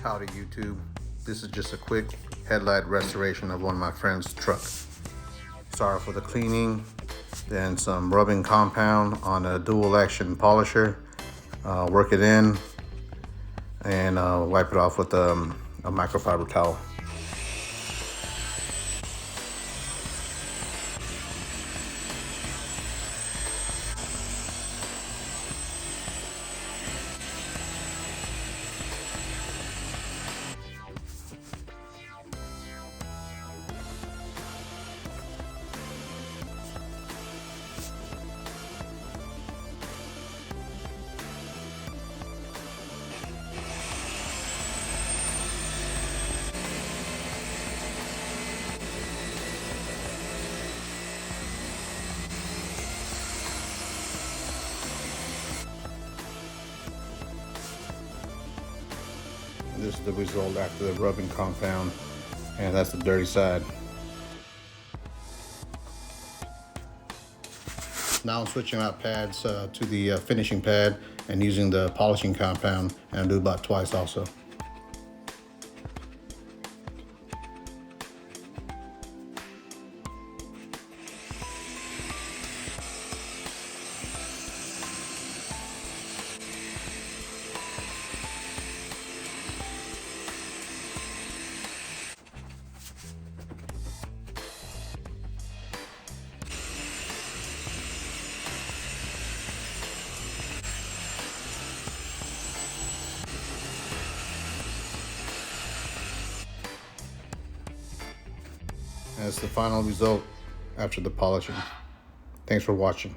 Howdy YouTube. This is just a quick headlight restoration of one of my friend's truck. Sorry for the cleaning, then some rubbing compound on a dual action polisher. Work it in and wipe it off with a microfiber towel. This is the result after the rubbing compound, and that's the dirty side. Now I'm switching out pads to the finishing pad and using the polishing compound, and I'll do about twice also. That's the final result after the polishing. Thanks for watching.